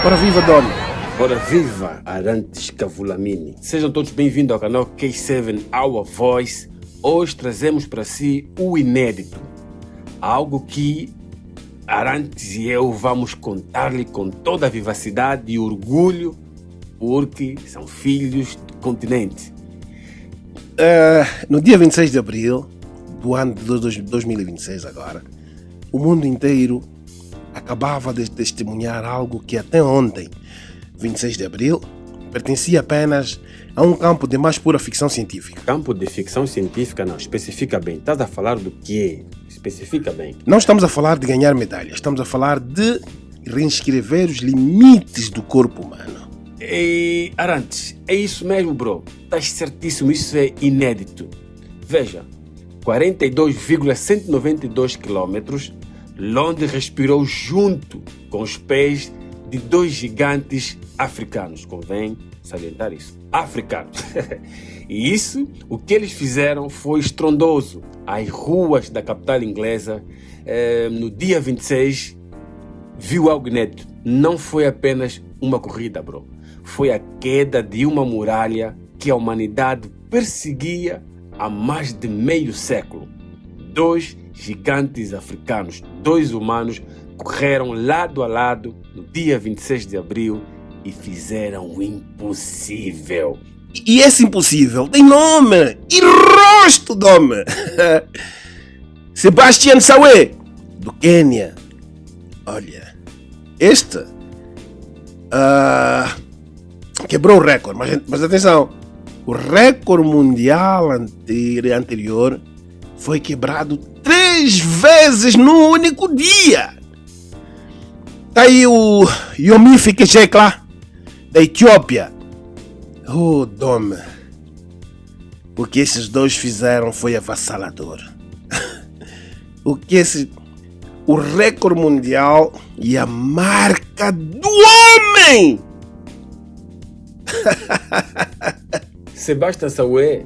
Ora viva, Dom! Ora viva, Arantes Cavulamini. Sejam todos bem-vindos ao canal K7 Our Voice. Hoje trazemos para si o inédito. Algo que Arantes e eu vamos contar-lhe com toda a vivacidade e orgulho, porque são filhos do continente. No dia 26 de abril do ano de 2026 agora, o mundo inteiro acabava de testemunhar algo que até ontem, 26 de abril, pertencia apenas a um campo de mais pura ficção científica. Campo de ficção científica não, especifica bem. Estás a falar do quê? Especifica bem. Não estamos a falar de ganhar medalhas, estamos a falar de reescrever os limites do corpo humano. E Arantes, é isso mesmo, bro. Estás certíssimo, isso é inédito. Veja, 42,192 km, Londres respirou junto com os pés de dois gigantes africanos. Convém salientar isso. Africanos. E isso, o que eles fizeram foi estrondoso. As ruas da capital inglesa, no dia 26, viu algo inédito. Não foi apenas uma corrida, bro. Foi a queda de uma muralha que a humanidade perseguia há mais de meio século. Dois gigantes africanos, dois humanos, correram lado a lado no dia 26 de abril e fizeram o impossível. E esse impossível tem nome e rosto, Dom! Sebastian Sawe, do Quênia. Olha, este quebrou o recorde, mas atenção, o recorde mundial anterior foi quebrado 3 vezes num único dia. Tá aí o Yomi Fikechekla, da Etiópia. Oh, Dom, o que esses dois fizeram foi avassalador. O recorde mundial e a marca do homem. Sebastian Sawe,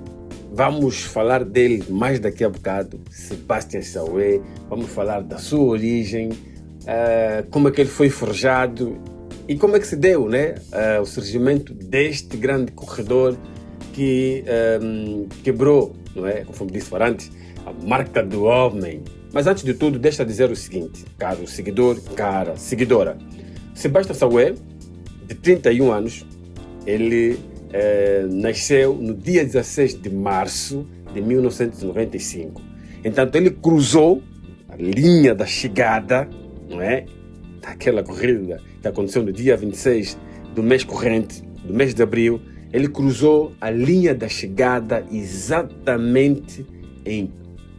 vamos falar dele mais daqui a bocado. Sebastian Sawe, vamos falar da sua origem, como é que ele foi forjado e como é que se deu, né, o surgimento deste grande corredor que quebrou, não é, conforme disse Arantes, a marca do homem. Mas antes de tudo, deixa eu dizer o seguinte, caro seguidor, cara seguidora. Sebastian Sawe, de 31 anos, ele nasceu no dia 16 de março de 1995. Então, ele cruzou a linha da chegada, não é, daquela corrida que aconteceu no dia 26 do mês corrente, do mês de abril. Ele cruzou a linha da chegada exatamente em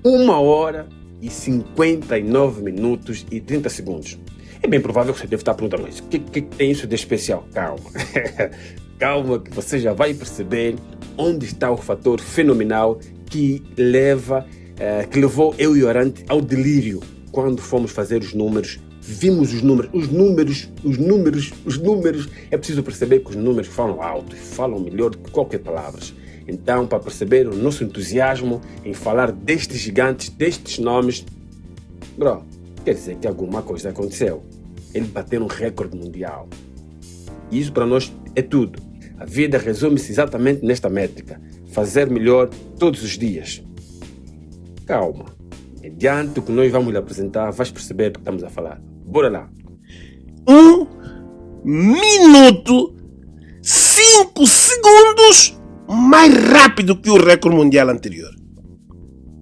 1h59 e 30 segundos. É bem provável que você deve estar perguntando, mas o que tem isso de especial? Calma. Calma que você já vai perceber onde está o fator fenomenal que levou eu e o Arante ao delírio. Quando fomos fazer os números, vimos os números. É preciso perceber que os números falam alto, falam melhor do que qualquer palavra. Então, para perceber o nosso entusiasmo em falar destes gigantes, destes nomes, bro, quer dizer que alguma coisa aconteceu. Ele bateu um recorde mundial. E isso para nós é tudo. A vida resume-se exatamente nesta métrica. Fazer melhor todos os dias. Calma. Mediante o que nós vamos lhe apresentar, vais perceber do que estamos a falar. Bora lá. 1 minuto 5 segundos mais rápido que o recorde mundial anterior.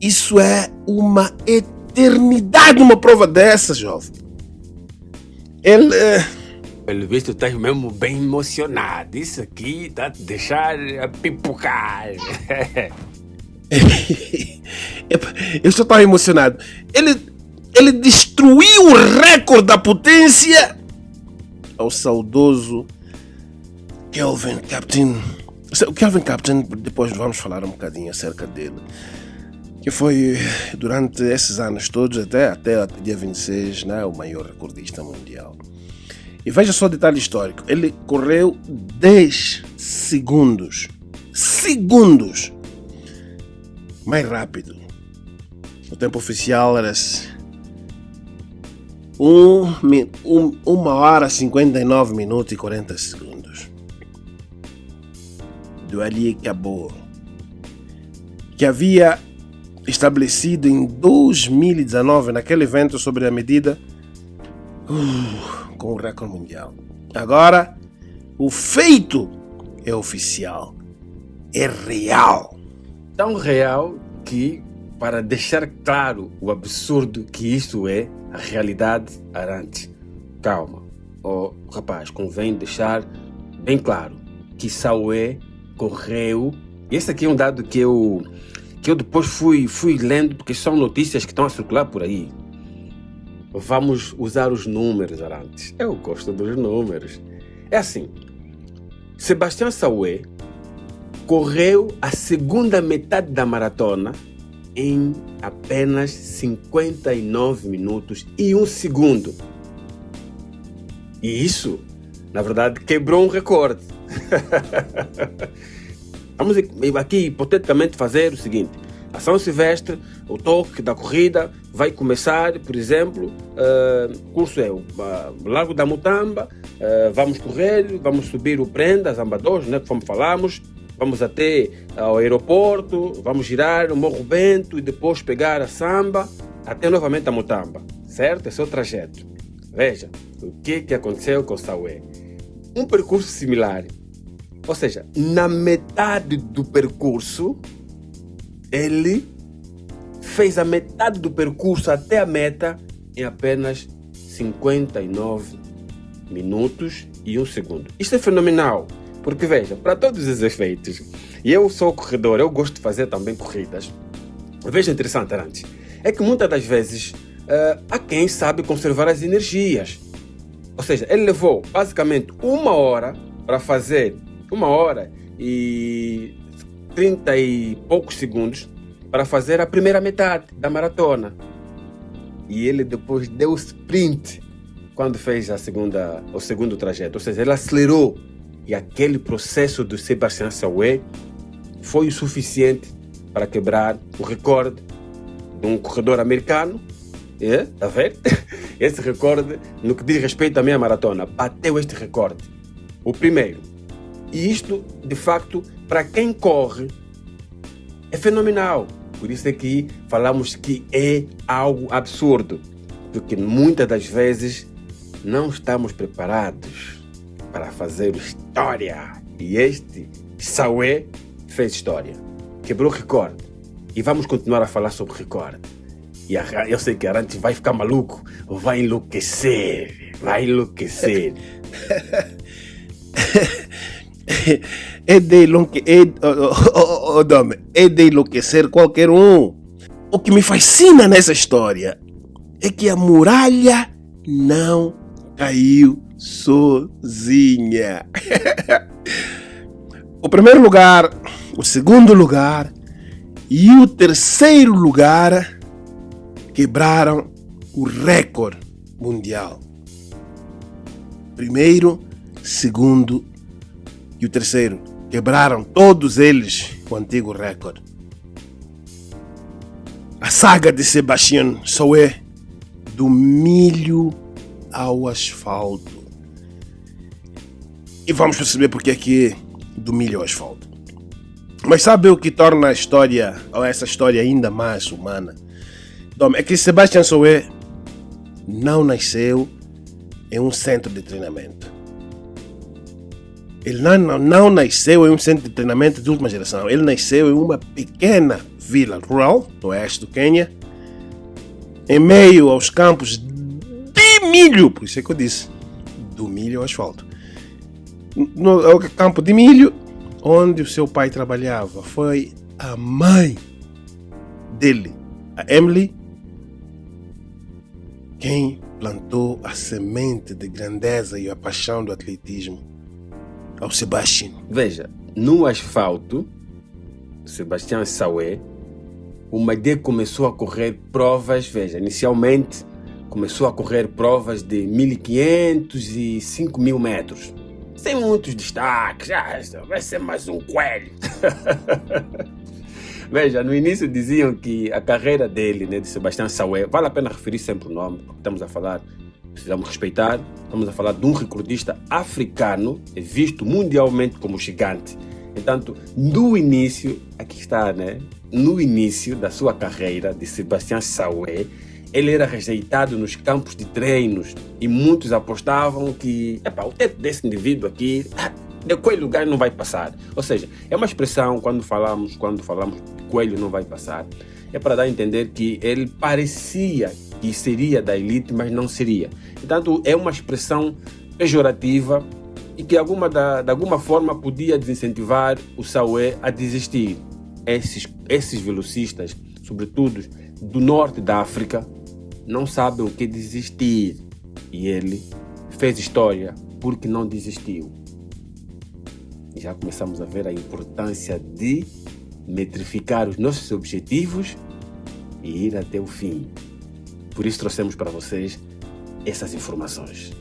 Isso é uma eternidade, uma prova dessa, jovem. Pelo visto, estás mesmo bem emocionado. Isso aqui está a te deixar a pipocar. Eu só estava emocionado. Ele destruiu o recorde da potência ao saudoso Kelvin Captain. O Kelvin Captain, depois vamos falar um bocadinho acerca dele. Que foi, durante esses anos todos, até dia 26, né, o maior recordista mundial. E veja só o detalhe histórico. Ele correu 10 segundos mais rápido. O tempo oficial era 1 hora 59 minutos e 40 segundos. Do Ali Cabo, que havia estabelecido em 2019, naquele evento sobre a medida, com o recorde mundial. Agora, o feito é oficial, é real. Tão real que, para deixar claro o absurdo que isto é, a realidade Arante. Calma, rapaz, convém deixar bem claro que Saué correu. E esse aqui é um dado que eu depois fui lendo, porque são notícias que estão a circular por aí. Vamos usar os números, Arantes. Eu gosto dos números. É assim, Sebastião Saué correu a segunda metade da maratona em apenas 59 minutos e 1 segundo. E isso, na verdade, quebrou um recorde. Vamos aqui, hipoteticamente, fazer o seguinte. A São Silvestre, o toque da corrida vai começar, por exemplo, o curso é o Largo da Mutamba, vamos correr, vamos subir o Prenda, Zamba 2, né, como falamos, vamos até ao aeroporto, vamos girar o Morro Bento e depois pegar a Samba até novamente a Mutamba, certo? Esse é o trajeto. Veja, o que aconteceu com o Saué? Um percurso similar, ou seja, na metade do percurso, ele fez a metade do percurso até a meta em apenas 59 minutos e 1 segundo. Isto é fenomenal, porque veja, para todos os efeitos, e eu sou corredor, eu gosto de fazer também corridas. Veja, interessante, Arantes, é que muitas das vezes há quem sabe conservar as energias. Ou seja, ele levou basicamente 1 hora para fazer 1 hora e 30 e poucos segundos para fazer a primeira metade da maratona. E ele depois deu sprint quando fez o segundo trajeto. Ou seja, ele acelerou. E aquele processo do Sebastião Saué foi o suficiente para quebrar o recorde de um corredor americano. Está a ver? Esse recorde, no que diz respeito à meia maratona, bateu este recorde. O primeiro. E isto, de facto, para quem corre, é fenomenal. Por isso é que falamos que é algo absurdo. Porque muitas das vezes não estamos preparados para fazer história. E este Saué fez história. Quebrou o recorde. E vamos continuar a falar sobre recorde. E eu sei que a Arantes vai ficar maluco. Vai enlouquecer. Vai enlouquecer. É de enlouquecer qualquer um. O que me fascina nessa história é que a muralha não caiu sozinha. O primeiro lugar, o segundo lugar e o terceiro lugar quebraram o recorde mundial. Primeiro, segundo e o terceiro quebraram todos eles o antigo recorde. A saga de Sebastião Saué, do milho ao asfalto. E vamos perceber porque é que do milho ao asfalto. Mas sabe o que torna a história, ou essa história, ainda mais humana? Então, é que Sebastião Saué não nasceu em um centro de treinamento. Ele não nasceu em um centro de treinamento de última geração. Ele nasceu em uma pequena vila rural, no oeste do Quênia, em meio aos campos de milho. Por isso é que eu disse, do milho ao asfalto. No campo de milho, onde o seu pai trabalhava, foi a mãe dele, a Emily, quem plantou a semente de grandeza e a paixão do atletismo ao Sebastião. Veja, no asfalto, Sebastião Saué, o Maidê começou a correr provas, veja, inicialmente começou a correr provas de 1.500 e 5.000 metros. Sem muitos destaques, vai ser mais um coelho. Veja, no início diziam que a carreira dele, né, de Sebastião Saué, vale a pena referir sempre o nome, porque estamos a falar precisamos respeitar. Estamos a falar de um recordista africano, visto mundialmente como gigante. Portanto, no início, aqui está, né? No início da sua carreira de Sébastien Saué, ele era rejeitado nos campos de treinos e muitos apostavam que o teto desse indivíduo aqui, de Coelho o gajo não vai passar. Ou seja, é uma expressão quando falamos de Coelho não vai passar, é para dar a entender que ele parecia que seria da elite, mas não seria. Portanto, é uma expressão pejorativa e que de alguma forma podia desincentivar o Saué a desistir. Esses velocistas, sobretudo do norte da África, não sabem o que desistir. E ele fez história porque não desistiu. E já começamos a ver a importância de metrificar os nossos objetivos e ir até o fim. Por isso trouxemos para vocês essas informações.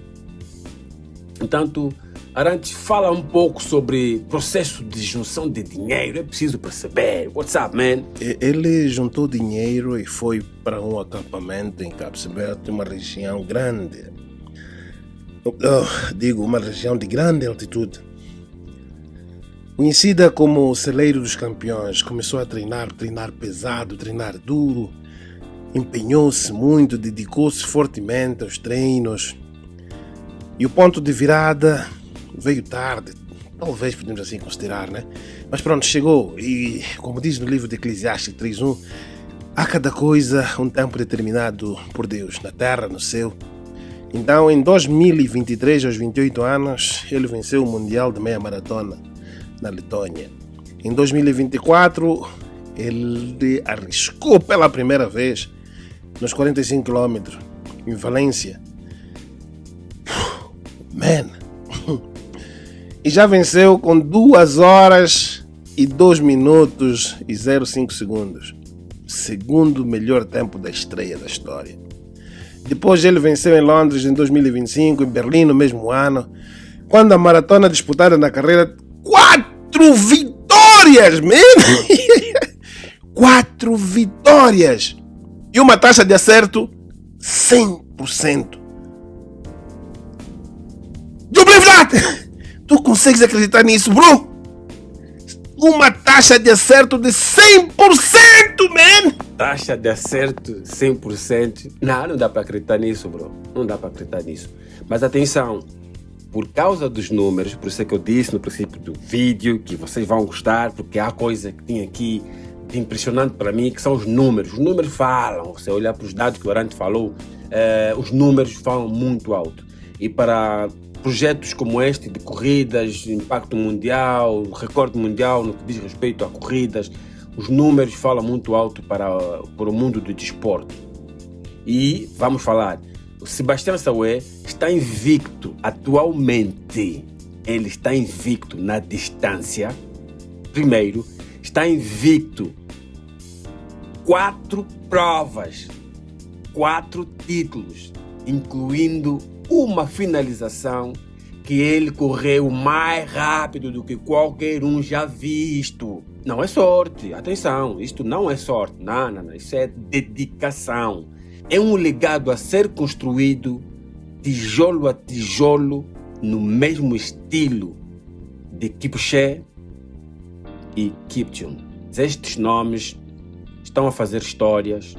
Portanto, Arantes, fala um pouco sobre processo de junção de dinheiro. É preciso perceber. What's up, man? Ele juntou dinheiro e foi para um acampamento em Cabo Verde, uma região grande. Uma região de grande altitude. Conhecida como o celeiro dos campeões, começou a treinar pesado, treinar duro. Empenhou-se muito, dedicou-se fortemente aos treinos. E o ponto de virada veio tarde, talvez podemos assim considerar, né? Mas pronto, chegou. E como diz no livro de Eclesiastes 3:1, há cada coisa um tempo determinado por Deus, na terra, no céu. Então, em 2023, aos 28 anos, ele venceu o Mundial de Meia Maratona na Letônia. Em 2024, ele arriscou pela primeira vez nos 45 km em Valência. Man! E já venceu com 2 horas e 2 minutos e 0,5 segundos. Segundo melhor tempo da estreia da história. Depois ele venceu em Londres em 2025, em Berlim no mesmo ano, quando a maratona disputada na carreira 4 vitórias, man! 4 vitórias! E uma taxa de acerto 100%. You believe that? Tu consegues acreditar nisso, bro? Uma taxa de acerto de 100%, man! Taxa de acerto 100%. Não dá para acreditar nisso, bro. Não dá para acreditar nisso. Mas atenção, por causa dos números, por isso é que eu disse no princípio do vídeo que vocês vão gostar, porque há coisa que tem aqui de impressionante para mim, que são os números. Os números falam. Você olhar para os dados que o Arantes falou, os números falam muito alto. E para projetos como este, de corridas, impacto mundial, recorde mundial no que diz respeito a corridas, os números falam muito alto para o mundo do desporto. E vamos falar, o Sébastien Saué está invicto atualmente. Ele está invicto na distância. Primeiro, está invicto 4 provas, 4 títulos, incluindo uma finalização que ele correu mais rápido do que qualquer um já visto. Não é sorte, atenção, isto não é sorte, não, isso é dedicação. É um legado a ser construído tijolo a tijolo no mesmo estilo de Kipchoge e Kipchoge. Estes nomes estão a fazer histórias,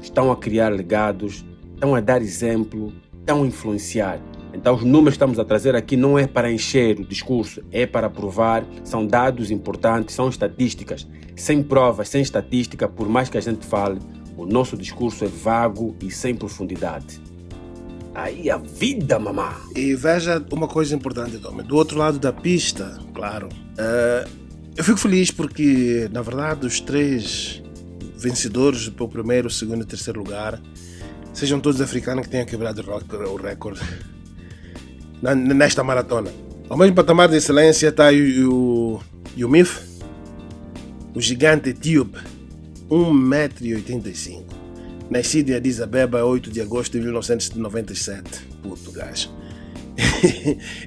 estão a criar legados, estão a dar exemplo, estão a influenciar. Então os números que estamos a trazer aqui não é para encher o discurso, é para provar, são dados importantes, são estatísticas. Sem provas, sem estatística, por mais que a gente fale, o nosso discurso é vago e sem profundidade. Aí a vida, mamá! E veja uma coisa importante, Dom. Do outro lado da pista, claro, eu fico feliz porque, na verdade, os 3 vencedores para o primeiro, segundo e terceiro lugar sejam todos africanos que tenham quebrado o recorde nesta maratona. Ao mesmo patamar de excelência está o Mif, o gigante etíope, 1,85 m, nascido em Addis Abeba, 8 de agosto de 1997. Puto gajo.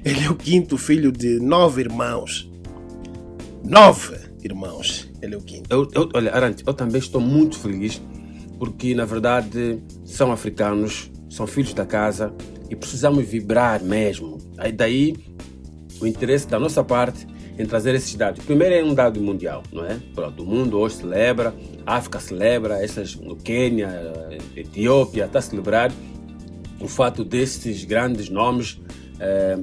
Ele é o 5º filho de 9 irmãos. 9 irmãos. Ele é o 5º. Olha, Arantes, eu também estou muito feliz porque, na verdade, são africanos são filhos da casa e precisamos vibrar mesmo. Aí daí o interesse da nossa parte em trazer esses dados. Primeiro é um dado mundial, não é? Pronto, o mundo hoje celebra, a África celebra, no Quênia, Etiópia, está a celebrar o fato desses grandes nomes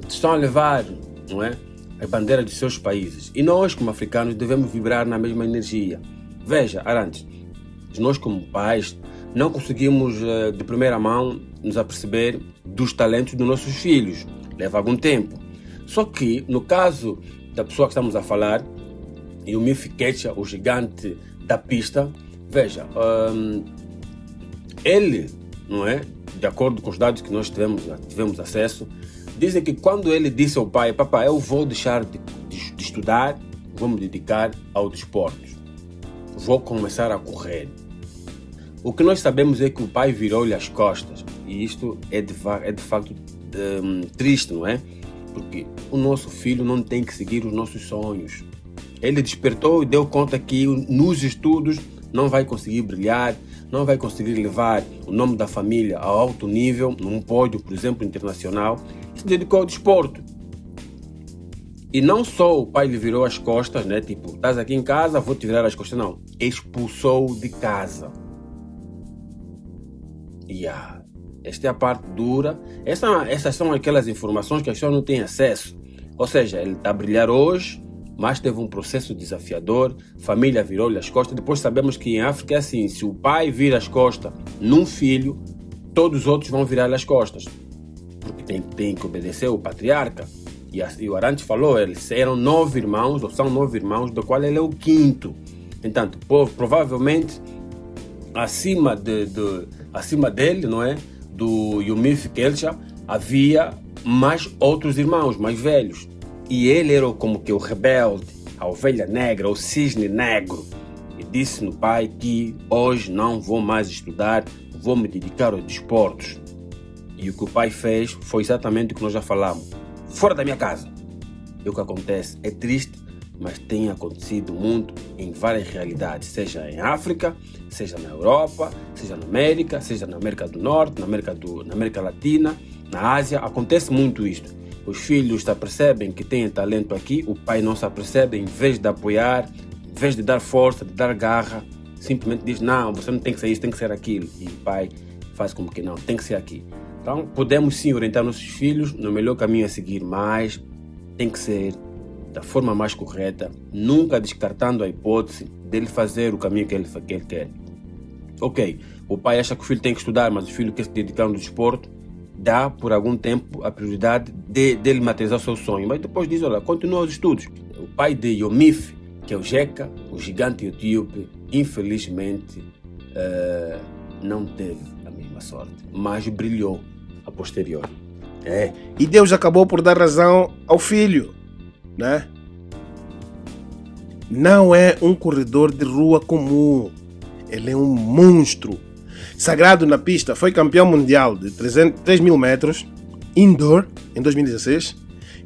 estão a levar, não é, a bandeira dos seus países. E nós, como africanos, devemos vibrar na mesma energia. Veja, Arantes, nós como pais não conseguimos de primeira mão nos aperceber dos talentos dos nossos filhos. Leva algum tempo. Só que, no caso da pessoa que estamos a falar, e o Mif Ketcha, o gigante da pista, veja, ele, não é, de acordo com os dados que nós tivemos acesso, dizem que quando ele disse ao pai: papai, eu vou deixar de estudar, vou me dedicar ao desporto, vou começar a correr. O que nós sabemos é que o pai virou-lhe as costas, e isto é de facto triste, não é? Porque o nosso filho não tem que seguir os nossos sonhos. Ele despertou e deu conta que nos estudos não vai conseguir brilhar, não vai conseguir levar o nome da família a alto nível, num pódio, por exemplo, internacional, e se dedicou ao desporto. E não só o pai lhe virou as costas, né? Tipo, estás aqui em casa, vou te virar as costas. Não, expulsou de casa. Esta é a parte dura. Essas são aquelas informações que a pessoa não tem acesso. Ou seja, ele está a brilhar hoje, mas teve um processo desafiador, família virou-lhe as costas. Depois sabemos que em África é assim: se o pai vira as costas num filho, todos os outros vão virar as costas, porque tem que obedecer o patriarca. E o Arantes falou, eles eram 9 irmãos, ou são 9 irmãos, do qual ele é o 5º. Então, provavelmente, acima dele, não é, do Yomif Kelcha, havia mais outros irmãos mais velhos. E ele era como que o rebelde, a ovelha negra, o cisne negro. E disse no pai que hoje não vou mais estudar, vou me dedicar aos desportos. E o que o pai fez foi exatamente o que nós já falamos: fora da minha casa. E o que acontece é triste, mas tem acontecido muito em várias realidades, seja em África, seja na Europa, seja na América, seja na América do Norte, na América Latina, na Ásia. Acontece muito isto. Os filhos se apercebem que têm talento aqui, o pai não se apercebe, em vez de apoiar, em vez de dar força, de dar garra, simplesmente diz: não, você não tem que ser isso, tem que ser aquilo. E o pai faz como que não, tem que ser aqui. Então, podemos sim orientar nossos filhos no melhor caminho a seguir, mas tem que ser da forma mais correta, nunca descartando a hipótese dele fazer o caminho que ele quer. Ok, o pai acha que o filho tem que estudar, mas o filho quer se dedicar ao desporto, dá por algum tempo a prioridade dele materializar o seu sonho, mas depois diz: olha, continua os estudos. O pai de Yomif, que é o Jeca, o gigante etíope, infelizmente não teve a mesma sorte, mas brilhou a posteriori. E Deus acabou por dar razão ao filho, né? Não é um corredor de rua comum, ele é um monstro. Sagrado na pista, foi campeão mundial de 3.000 metros, indoor, em 2016.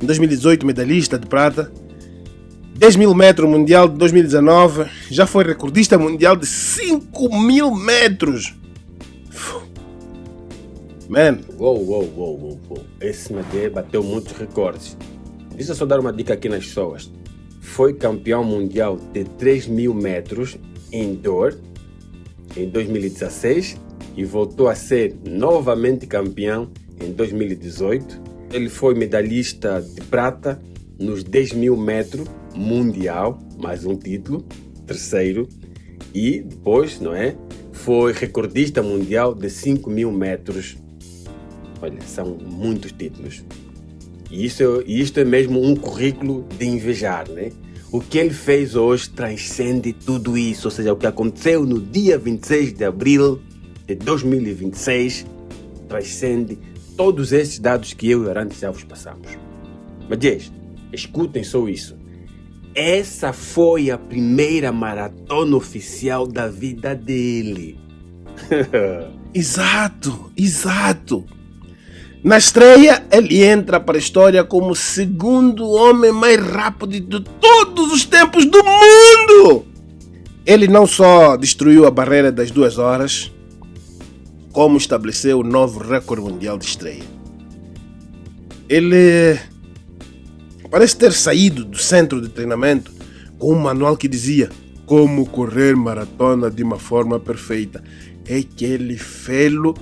Em 2018, medalhista de prata. 10.000 metros mundial de 2019. Já foi recordista mundial de 5.000 metros. Man. Uou. Esse Madê bateu muitos recordes. Deixa eu só dar uma dica aqui nas pessoas. Foi campeão mundial de 3.000 metros indoor em 2016 e voltou a ser novamente campeão em 2018. Ele foi medalhista de prata nos 10.000 metros mundial, mais um título, terceiro, e depois, não é, foi recordista mundial de 5.000 metros. Olha, são muitos títulos. E isto é mesmo um currículo de invejar, né? O que ele fez hoje transcende tudo isso, ou seja, o que aconteceu no dia 26 de abril de 2026 transcende todos esses dados que eu e o Arantes já vos passamos. Mas, escutem só isso. Essa foi a primeira maratona oficial da vida dele. Exato. Na estreia, ele entra para a história como o segundo homem mais rápido de todos os tempos do mundo. Ele não só destruiu a barreira das 2 horas, como estabelecer o novo recorde mundial de estreia. Ele parece ter saído do centro de treinamento com um manual que dizia como correr maratona de uma forma perfeita. É que ele fez-lo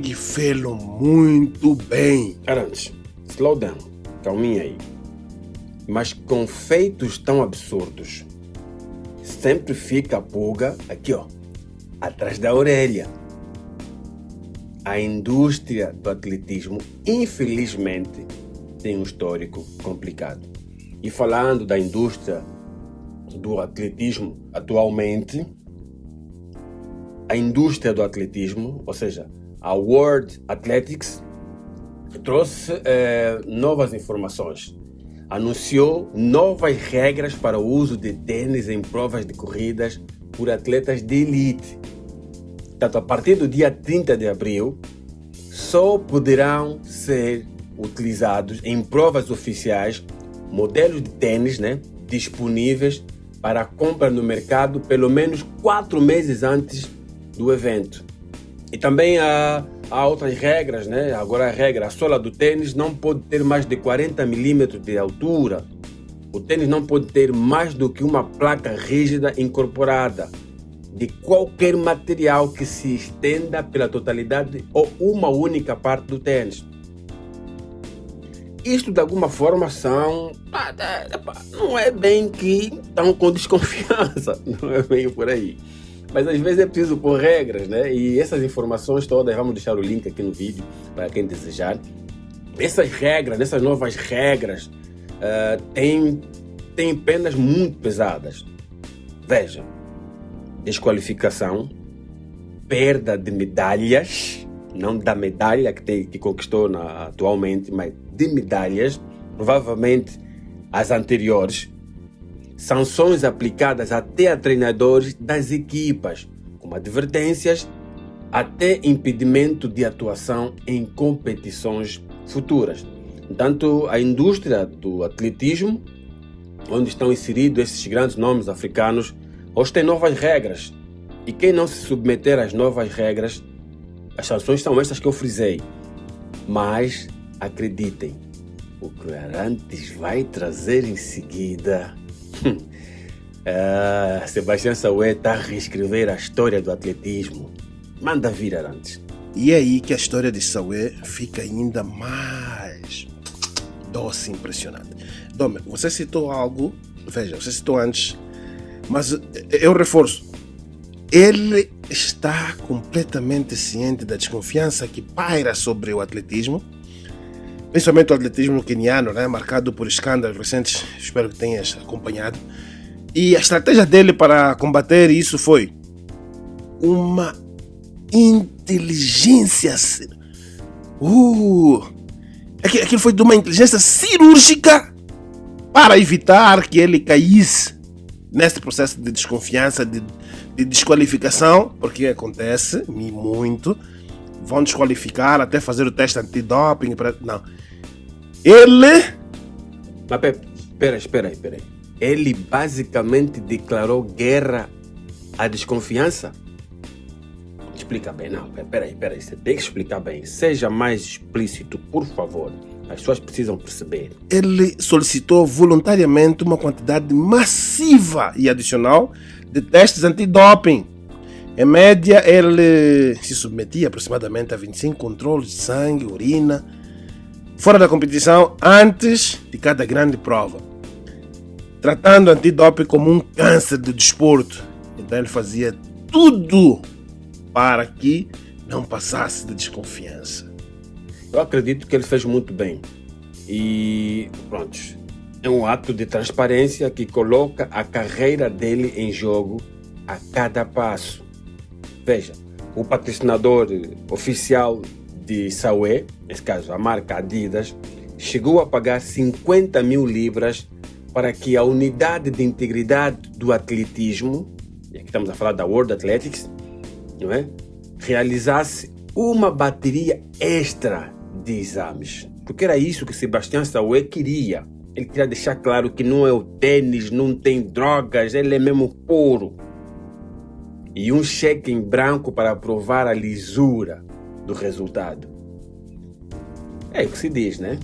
e fez-lo muito bem. Arantes, slow down, calminha aí. Mas com feitos tão absurdos, sempre fica a pulga aqui, ó, atrás da orelha. A indústria do atletismo, infelizmente, tem um histórico complicado. E falando da indústria do atletismo atualmente, a indústria do atletismo, ou seja, a World Athletics, trouxe novas informações. Anunciou novas regras para o uso de tênis em provas de corridas por atletas de elite. Portanto, a partir do dia 30 de abril, só poderão ser utilizados em provas oficiais modelos de tênis, disponíveis para compra no mercado pelo menos 4 meses antes do evento. E também há outras regras, Agora a sola do tênis não pode ter mais de 40 milímetros de altura. O tênis não pode ter mais do que uma placa rígida incorporada de qualquer material que se estenda pela totalidade ou uma única parte do tênis. Isto de alguma forma não é bem que estão com desconfiança, não é bem por aí. Mas às vezes é preciso pôr regras, E essas informações todas, vamos deixar o link aqui no vídeo para quem desejar. Essas novas regras, têm penas muito pesadas. Veja, desqualificação, perda de medalhas, não da medalha que conquistou atualmente, mas de medalhas, provavelmente as anteriores, sanções aplicadas até a treinadores das equipas, como advertências, até impedimento de atuação em competições futuras. Portanto, a indústria do atletismo, onde estão inseridos esses grandes nomes africanos, hoje tem novas regras. E quem não se submeter às novas regras, as sanções são estas que eu frisei. Mas, acreditem, o que o Arantes vai trazer em seguida... Sebastião Saué está a reescrever a história do atletismo. Manda vir, Arantes. E é aí que a história de Saué fica ainda mais doce e impressionante. Dome, você citou algo, veja, você citou antes, mas eu reforço. Ele está completamente ciente da desconfiança que paira sobre o atletismo, principalmente o atletismo queniano, marcado por escândalos recentes, espero que tenhas acompanhado. E a estratégia dele para combater isso foi uma inteligência. Aquilo foi de uma inteligência cirúrgica para evitar que ele caísse nesse processo de desconfiança, de desqualificação, porque acontece muito. Vão desqualificar até fazer o teste antidoping. Não. Ele... Mas espera aí. Ele basicamente declarou guerra à desconfiança? Explica bem. Não, peraí. Você tem que explicar bem. Seja mais explícito, por favor. As pessoas precisam perceber. Ele solicitou voluntariamente uma quantidade massiva e adicional de testes antidoping. Em média, ele se submetia aproximadamente a 25 controles de sangue, urina, fora da competição, antes de cada grande prova, tratando o antidoping como um câncer do desporto. Então ele fazia tudo para que não passasse de desconfiança. Eu acredito que ele fez muito bem. E pronto, é um ato de transparência que coloca a carreira dele em jogo a cada passo. Veja, o patrocinador oficial de Saué, nesse caso a marca Adidas, chegou a pagar 50 mil libras para que a unidade de integridade do atletismo, e aqui estamos a falar da World Athletics, não é? Realizasse uma bateria extra de exames. Porque era isso que Sebastião Saué queria. Ele queria deixar claro que não é o tênis, não tem drogas, ele é mesmo puro. E um cheque em branco para provar a lisura do resultado. É o que se diz, né?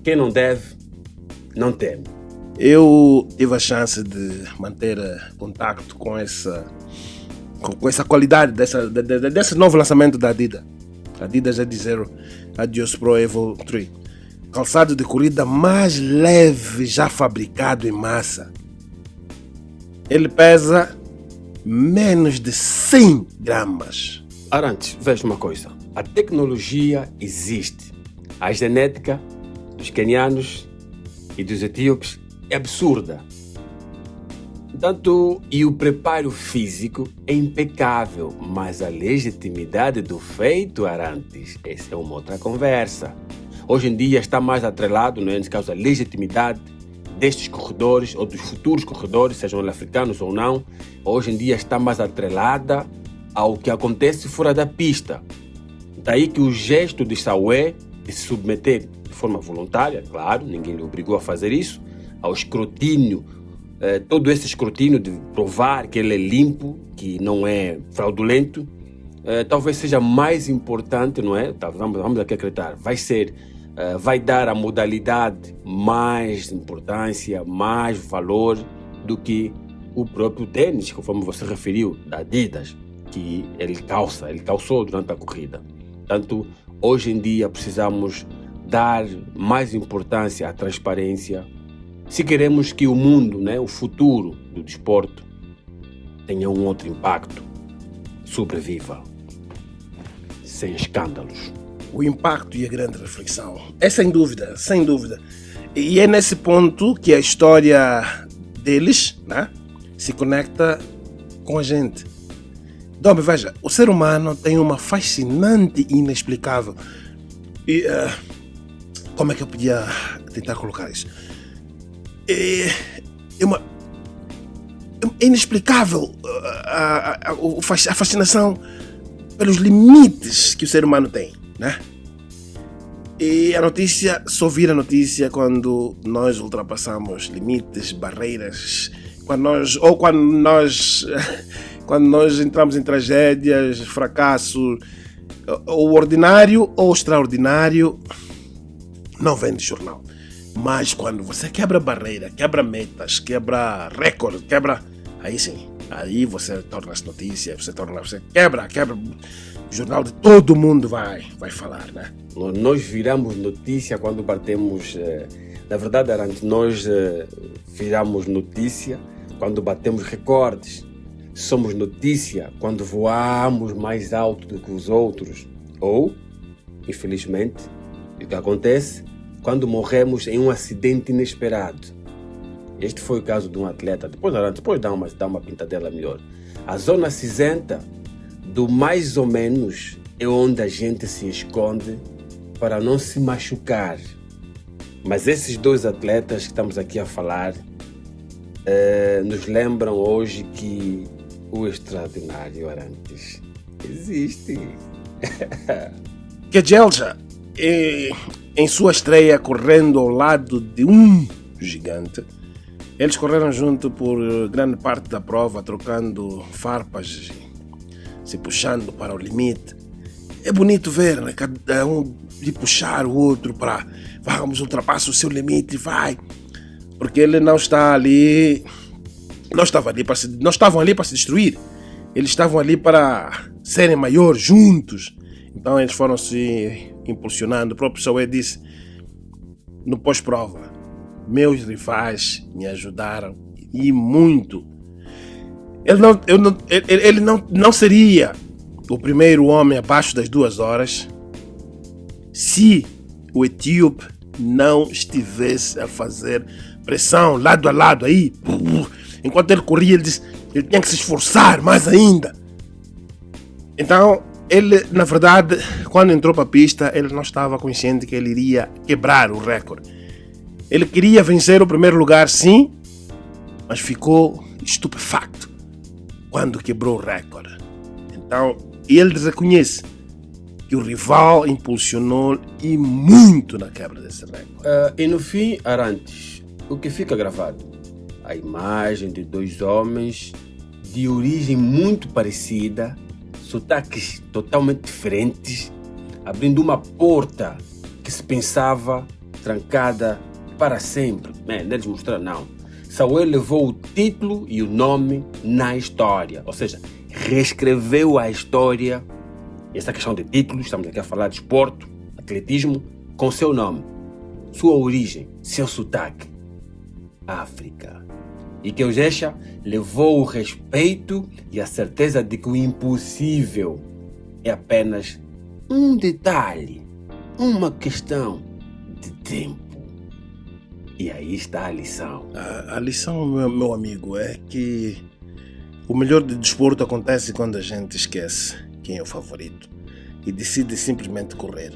Quem não deve, não teme. Eu tive a chance de manter contacto com essa qualidade desse novo lançamento da Adidas. A Adidas Z Adios Pro Evo 3. Calçado de corrida mais leve já fabricado em massa. Ele pesa menos de 100 gramas. Arantes, veja uma coisa. A tecnologia existe. A genética dos quenianos e dos etíopes é absurda. Portanto, e o preparo físico é impecável, mas a legitimidade do feito, Arantes, essa é uma outra conversa. Hoje em dia está mais atrelado, né, nesse caso, a legitimidade destes corredores ou dos futuros corredores, sejam eles africanos ou não, hoje em dia está mais atrelada ao que acontece fora da pista. Daí que o gesto de Sawe de se submeter de forma voluntária, claro, ninguém lhe obrigou a fazer isso, ao escrutínio, todo esse escrutínio de provar que ele é limpo, que não é fraudulento, talvez seja mais importante, não é? Vamos aqui acreditar, vai dar à modalidade mais importância, mais valor do que o próprio tênis, conforme você referiu, da Adidas, que ele calçou durante a corrida. Portanto, hoje em dia precisamos dar mais importância à transparência se queremos que o mundo, né, o futuro do desporto, tenha um outro impacto, sobreviva, sem escândalos. O impacto e a grande reflexão. É sem dúvida, sem dúvida. E é nesse ponto que a história deles, né, se conecta com a gente. Então, veja, o ser humano tem uma fascinante e inexplicável. E como é que eu podia tentar colocar isso? É inexplicável a fascinação pelos limites que o ser humano tem, né? E a notícia, só vira a notícia quando nós ultrapassamos limites, barreiras, quando nós entramos em tragédias, fracassos, o ordinário ou o extraordinário não vem de jornal. Mas quando você quebra barreira, quebra metas, quebra recorde, aí sim, aí você torna-se notícia, você quebra, o jornal de todo mundo vai falar, né? Nós viramos notícia quando batemos, na verdade, Arantes, nós viramos notícia quando batemos recordes. Somos notícia quando voamos mais alto do que os outros. Ou, infelizmente, o que acontece quando morremos em um acidente inesperado. Este foi o caso de um atleta. Depois dá uma pintadela melhor. A zona cinzenta do mais ou menos é onde a gente se esconde para não se machucar. Mas esses dois atletas que estamos aqui a falar nos lembram hoje que o extraordinário, Arantes, existe. Kejelcha, em sua estreia correndo ao lado de um gigante, eles correram junto por grande parte da prova, trocando farpas, se puxando para o limite. É bonito ver, né? Cada um de puxar o outro para vamos, ultrapassa o seu limite, vai. Porque ele não estavam ali para se destruir. Eles estavam ali para serem maiores juntos. Então eles foram se impulsionando. O próprio Sawe disse no pós-prova: meus rivais me ajudaram e muito. Ele não seria o primeiro homem abaixo das 2 horas se o etíope não estivesse a fazer pressão lado a lado aí. Enquanto ele corria, ele disse ele tinha que se esforçar mais ainda. Então ele, na verdade, quando entrou para a pista, ele não estava consciente que ele iria quebrar o recorde. Ele queria vencer o primeiro lugar, sim, mas ficou estupefacto quando quebrou o recorde. Então, ele reconhece que o rival impulsionou e muito na quebra desse recorde. E no fim, Arantes, o que fica gravado? A imagem de 2 homens de origem muito parecida, sotaques totalmente diferentes, abrindo uma porta que se pensava trancada para sempre. Eles mostraram, não. Samuel levou o título e o nome na história, ou seja, reescreveu a história. Essa questão de títulos, estamos aqui a falar de esporte, atletismo, com seu nome, sua origem, seu sotaque, África. E que Eugésia levou o respeito e a certeza de que o impossível é apenas um detalhe, uma questão de tempo. E aí está a lição. A lição, meu amigo, é que o melhor de desporto acontece quando a gente esquece quem é o favorito e decide simplesmente correr.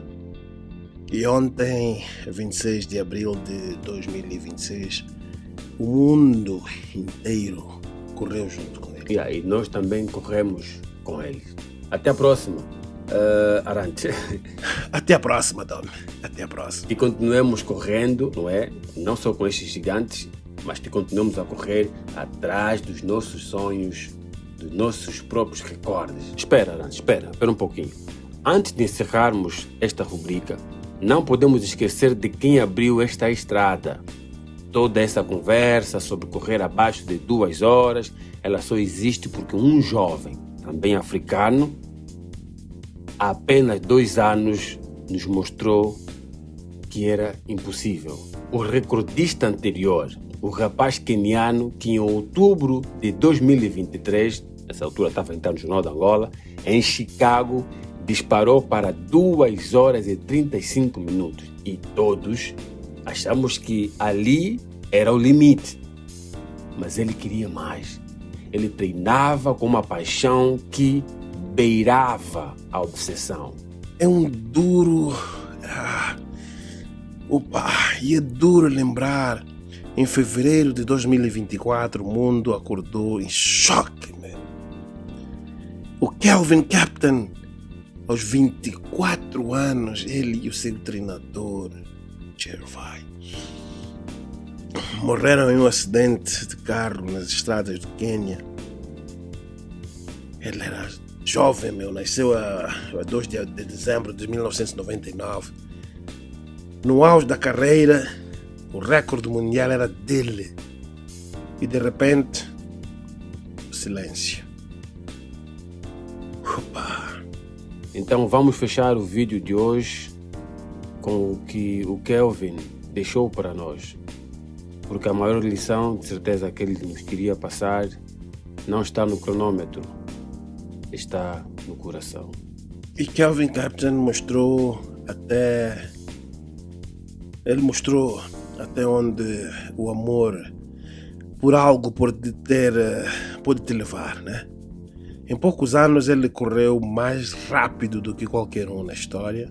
E ontem, 26 de abril de 2026, o mundo inteiro correu junto com ele. E aí nós também corremos com eles. Até a próxima, Arante. Até a próxima, Dom. Até a próxima. E continuemos correndo, não é? Não só com estes gigantes, mas que continuemos a correr atrás dos nossos sonhos, dos nossos próprios recordes. Espera, Arante, espera um pouquinho. Antes de encerrarmos esta rubrica, não podemos esquecer de quem abriu esta estrada. Toda essa conversa sobre correr abaixo de 2 horas, ela só existe porque um jovem, também africano, há apenas 2 anos, nos mostrou que era impossível. O recordista anterior, o rapaz queniano, que em outubro de 2023, nessa altura estava então no Jornal de Angola, em Chicago, disparou para 2 horas e 35 minutos. E todos achamos que ali era o limite. Mas ele queria mais. Ele treinava com uma paixão que beirava a obsessão. É um duro... E é duro lembrar. Em fevereiro de 2024, o mundo acordou em choque, man. O Kelvin Captain, aos 24 anos, ele e o seu treinador, Chervai, morreram em um acidente de carro nas estradas do Quênia. Ele era jovem, nasceu a 2 de dezembro de 1999. No auge da carreira, o recorde mundial era dele. E de repente, o silêncio. Opa. Então vamos fechar o vídeo de hoje com o que o Kelvin deixou para nós. Porque a maior lição, de certeza, que ele nos queria passar não está no cronômetro, está no coração. E Kelvin Captain mostrou até onde o amor por algo pode te levar, né? Em poucos anos ele correu mais rápido do que qualquer um na história,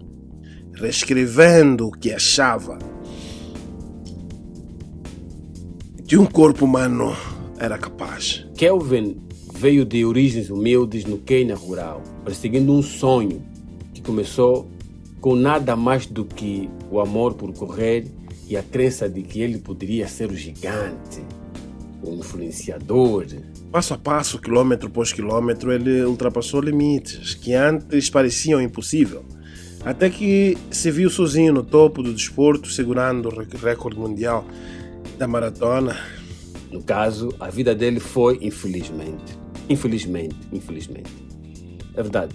reescrevendo o que achava que um corpo humano era capaz. Kelvin veio de origens humildes no Quênia rural, perseguindo um sonho que começou com nada mais do que o amor por correr e a crença de que ele poderia ser o gigante, o influenciador. Passo a passo, quilômetro após quilômetro, ele ultrapassou limites que antes pareciam impossíveis, até que se viu sozinho no topo do desporto, segurando o recorde mundial da maratona. No caso, a vida dele foi infelizmente. É verdade.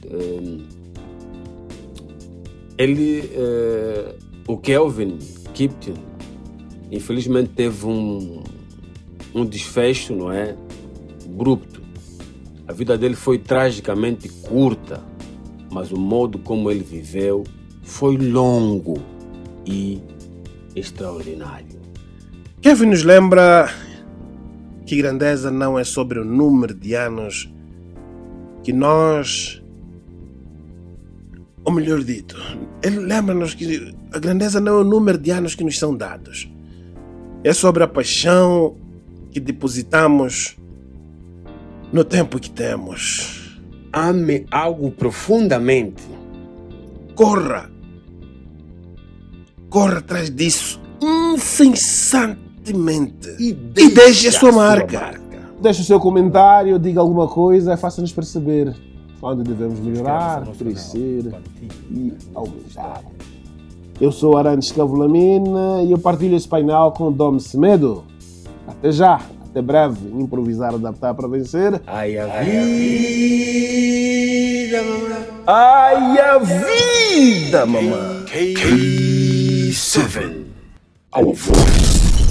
O Kelvin Captain, infelizmente teve um desfecho, não é? Abrupto. A vida dele foi tragicamente curta, mas o modo como ele viveu foi longo e extraordinário. Kelvin nos lembra que grandeza não é sobre o número de anos que nós... Ou melhor dito, ele lembra-nos que a grandeza não é o número de anos que nos são dados. É sobre a paixão que depositamos no tempo que temos. Ame algo profundamente. Corra atrás disso incessantemente e deixe a sua marca. Deixe o seu comentário, diga alguma coisa, faça-nos perceber. onde devemos melhorar, crescer e aumentar. Eu sou Arantes Cavolamina e eu partilho esse painel com o Dom Semedo. Até já, até breve. Improvisar, adaptar para vencer. Ai, a vida, mamãe. Ai, a vida, mamãe. K7, our voice.